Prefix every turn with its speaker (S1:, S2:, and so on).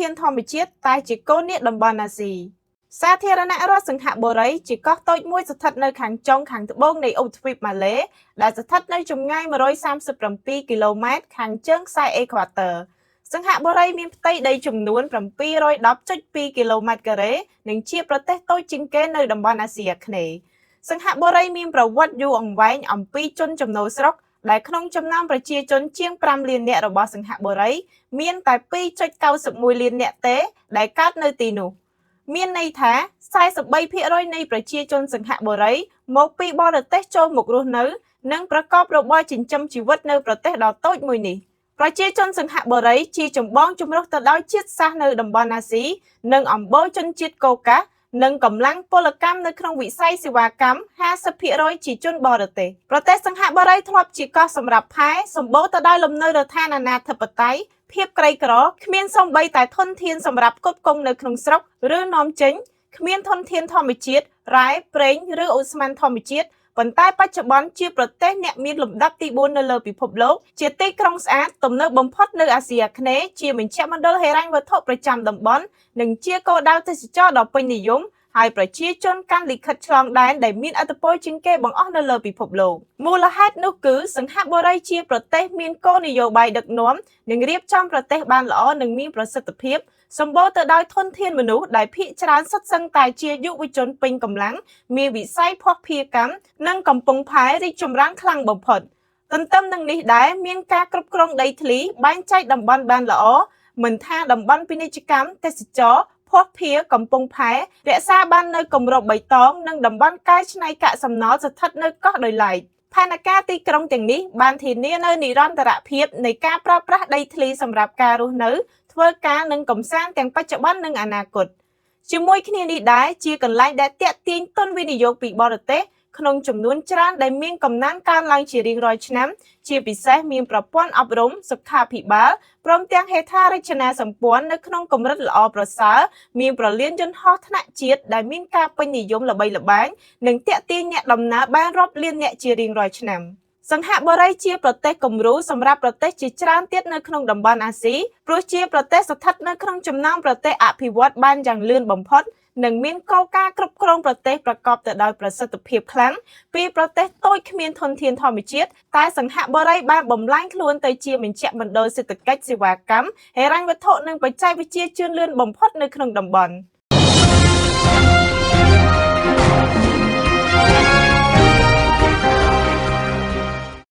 S1: នធម្មជាតិតែជាកូនអ្នកតំបន់អាស៊ីសាធារណរដ្ឋសិង្ហបុរីជាកោះតូចមួយស្ថិតនៅខាងចុងខាងត្បូងនៃឧបទ្វីបម៉ាឡេដែលស្ថិតនៅចម្ងាយ137គីឡូម៉ែត្រខាងជើងខ្សែអេក្វាទ័រសិង្ហបុរីមានផ្ទៃដីចំនួន710.2គីឡូម៉ែត្រការ៉េនិងជាប្រទេសតូចជាងគេនៅតំបន់អាស៊ីអាគ្នេយ៍សិង្ហបុរីមានប្រវត្តិយូរអង្វែងអំពីជនចំណូលស្រុកដែលក្នុងចំណោមប្រជាជនជាង5លាននាក់របស់សិង្ហបុរីមានតែ2.91លាននាក់ទេដែលកើតនៅទីនោះមានន័យថា43%នៃប្រជាជនសិង្ហបុរីមកពីបរទេសចូលមករស់នៅនិងប្រកបរបរចិញ្ចឹមជីវិតនៅប្រទេសដ៏តូចមួយនេះប្រជាជនសិង្ហបុរីជាចម្បងចម្រុះទៅដោយជាតិសាសន៍នៅតំបន់អាស៊ីនិងអំបូរជនជាតិកូកាសនិងកម្លាំងពលកម្មនៅក្នុងវិស័យសេវាកម្ម 50% ជាជនបរទេសប្រទេសសិង្ហបុរីធ្លាប់ជាកោះសម្រាប់ផែសម្បូរទៅដោយលំនៅដ្ឋានអនាធិបតេយ្យភាពក្រីក្រគ្មានសូម្បីតែធនធានសម្រាប់ផ្គត់ផ្គង់នៅក្នុងស្រុកឬនាំចេញគ្មានធនធានធម្មជាតិរ៉ែប្រេងឬអូស្មန်ធម្មជាតិប៉ុន្តែបច្ចុប្បន្នជាប្រទេសអ្នកមានលំដាប់ទី4នៅលើពិភពលោកជាទីក្រុងស្អាតទំនើបបំផុតនៅអាស៊ីអាគ្នេយ៍ជាមជ្ឈមណ្ឌលហិរញ្ញវត្ថុប្រចាំតំបន់និងជាគោលដៅទេសចរណ៍ដ៏ពេញនិយមហើយប្រជាជនកាន់លិខិតឆ្លងដែនដែលមានឥទ្ធិពលជាងគេបង្អស់នៅលើពិភពលោកមូលហេតុនោះគឺសិង្ហបុរីជាប្រទេសមានគោលនយោបាយដឹកនាំនិងរៀបចំប្រទេសបានល្អនិងមានប្រសិទ្ធភាពសម្បូរទៅដោយធនធានមនុស្សដែលភាគច្រើនសុទ្ធសឹងតែជាយុវជនពេញកម្លាំងមានវិស័យភស្តុភារកម្មនិងកំពុងផែរីកចម្រើនខ្លាំងបំផុតទន្ទឹមនឹងនេះដែរមានការគ្រប់គ្រងដីធ្លីបែងចែកតំបន់បានល្អមិនថាតំបន់ពាណិជ្ជកម្មទេសចរណ៍ភស្តុភារកំពង់ផែរក្សាបាននៅគម្របបៃតងនិងតំបន់កែច្នៃកាកសំណល់ស្ថិតនៅកោះដោយឡែកផែនការទីក្រុងទាំងនេះបានធានានូវនិរន្តរភាពនៃការប្រើប្រាស់ដីធ្លីសម្រាប់ការរស់នៅធ្វើការនិងកំសាន្តទាំងបច្ចុប្បន្ននិងអនាគតជាមួយគ្នានេះដែរជាកន្លែងដែលទាក់ទាញទុនវិនិយោគពីបរទេសក្នុងចំនួនច្រើនដែលមានកំណើនកើនឡើងជារៀងរាល់ឆ្នាំជាពិសេសមានប្រព័ន្ធអប់រំសុខាភិបាលព្រមទាំងហេដ្ឋារចនាសម្ព័ន្ធនៅក្នុងកម្រិតល្អប្រសើរមានប្រលានយន្តហោះថ្នាក់ជាតិដែលមានការពេញនិយមល្បីល្បាញនិងទាក់ទាញអ្នកដំណើរបានរាប់លានអ្នកជារៀងរាល់ឆ្នាំសិង្ហបុរីជាប្រទេសគំរូសម្រាប់ប្រទេសជាច្រើនទៀតនៅក្នុងតំបន់អាស៊ីព្រោះជាប្រទេសស្ថិតនៅក្នុងចំណោមប្រទេសអភិវឌ្ឍបានយ៉ាងលឿនបំផុតនិងមានគោលការណ៍គ្រប់គ្រងប្រទេសប្រកបទៅដោយប្រសិទ្ធភាពខ្លាំងពីប្រទេសតូចគ្មានធនធានធម្មជាតិតែសិង្ហបុរីបានបំលែងខ្លួនទៅជាមជ្ឈមណ្ឌលសេដ្ឋកិច្ចសេវាកម្មហិរញ្ញវត្ថុនិងបច្ចេកវិទ្យាជឿនលឿនបំផុតនៅក្នុងតំបន់